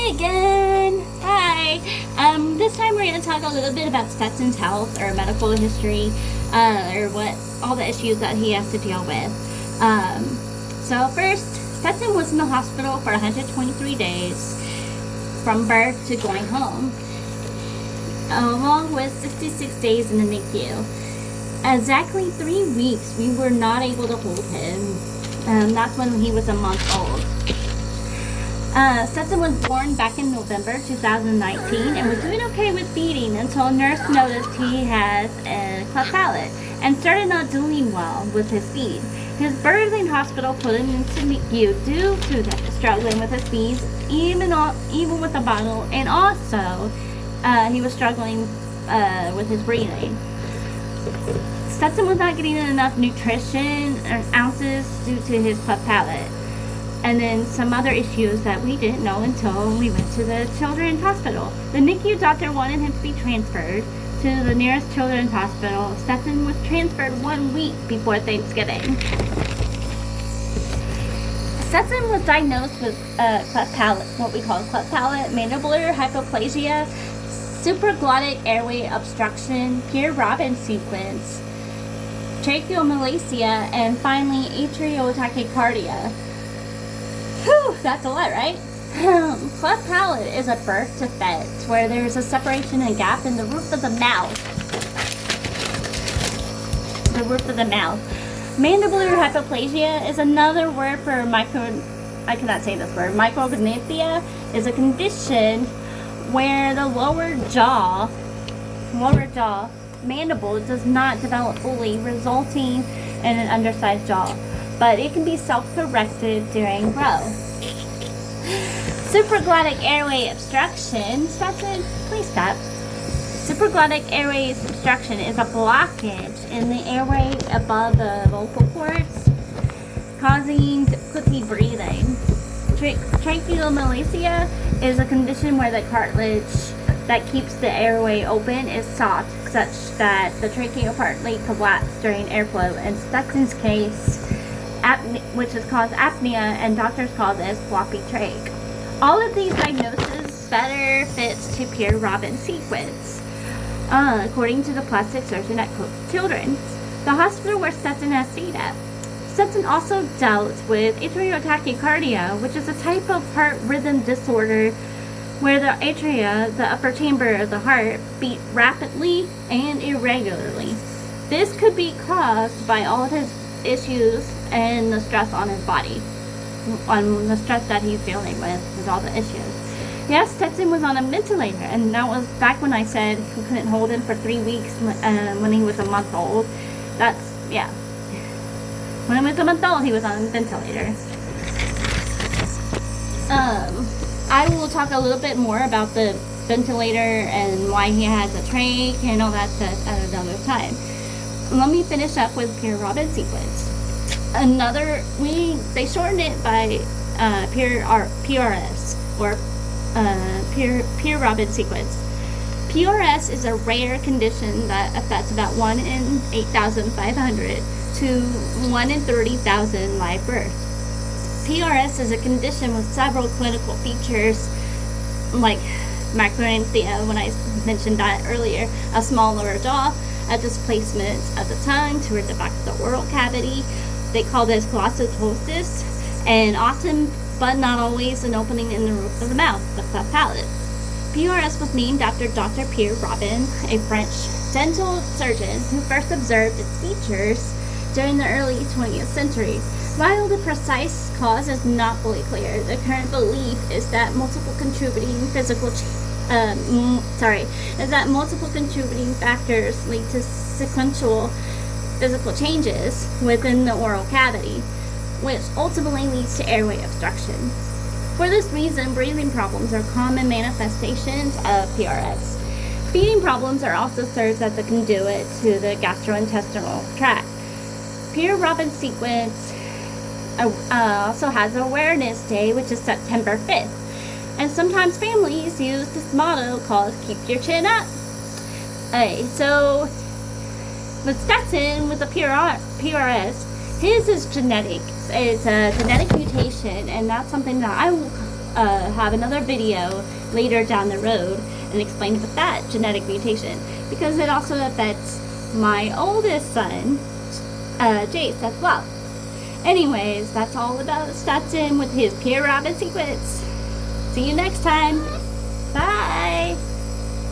me again. Hi. This time we're going to talk a little bit about Stetson's health or medical history, or what all the issues that he has to deal with. So first, Stetson was in the hospital for 123 days from birth to going home, along with 66 days in the NICU. Exactly 3 weeks we were not able to hold him. That's when he was a month old. Stetson was born back in November 2019 and was doing okay with feeding until a nurse noticed he has a cleft palate and started not doing well with his feed. His birthing hospital put him into NICU due to that struggling with his feeds, even with the bottle, and also he was struggling with his breathing. Stetson was not getting enough nutrition or ounces due to his cleft palate, and then some other issues that we didn't know until we went to the children's hospital. The NICU doctor wanted him to be transferred to the nearest children's hospital. Stetson was transferred 1 week before Thanksgiving. Stetson was diagnosed with cleft palate, what we call cleft palate, mandibular hypoplasia, supraglottic airway obstruction, Pierre-Robin sequence, tracheomalacia, and finally atriotachycardia. Whew, that's a lot, right? Cleft palate is a birth defect where there's a separation and gap in the roof of the mouth. Mandibular hypoplasia is another word for micrognathia is a condition where the lower jaw mandible does not develop fully, resulting in an undersized jaw, but it can be self-corrected during growth. Supraglottic airway obstruction. Stetson, please stop. Supraglottic airway obstruction is a blockage in the airway above the vocal cords, causing difficulty breathing. Tracheomalacia is a condition where the cartilage that keeps the airway open is soft, such that the trachea partly collapses during airflow. In Stetson's case, which is called apnea, and doctors call this floppy trach. All of these diagnoses better fits to Pierre-Robin sequence, according to the plastic surgeon at Cook Children's, the hospital where Stetson has stayed at. Stetson also dealt with atriotachycardia, which is a type of heart rhythm disorder where the atria, the upper chamber of the heart, beat rapidly and irregularly. This could be caused by all of his issues and the stress on his body, on the stress that he's dealing with all the issues. Yes, Stetson was on a ventilator, and that was back when I said we couldn't hold him for 3 weeks when he was a month old. When he was a month old, he was on a ventilator. I will talk a little bit more about the ventilator and why he has a trach and all that stuff at another time. Let me finish up with Pierre-Robin sequence. They shortened it by PRS, or Pierre-Robin sequence. PRS is a rare condition that affects about 1 in 8,500 to 1 in 30,000 live births. PRS is a condition with several clinical features like micrognathia, when I mentioned that earlier, a small lower jaw, a displacement of the tongue toward the back of the oral cavity. They call this glossotosis, and often, but not always, an opening in the roof of the mouth, the cleft palate. PRS was named after Dr. Pierre-Robin, a French dental surgeon who first observed its features during the early 20th century. While the precise cause is not fully clear, the current belief is that multiple contributing factors lead to sequential physical changes within the oral cavity, which ultimately leads to airway obstruction. For this reason, breathing problems are common manifestations of PRS. Feeding problems are also served as a conduit to the gastrointestinal tract. Pierre-Robin sequence also has Awareness Day, which is September 5th. And sometimes families use this motto called "Keep Your Chin Up." So with Stetson, with the PRS, his is genetic. It's a genetic mutation, and that's something that I will have another video later down the road and explain about that genetic mutation, because it also affects my oldest son, Jace, as well. Anyways, that's all about Stetson with his Pierre Rabbit secrets. See you next time. Bye.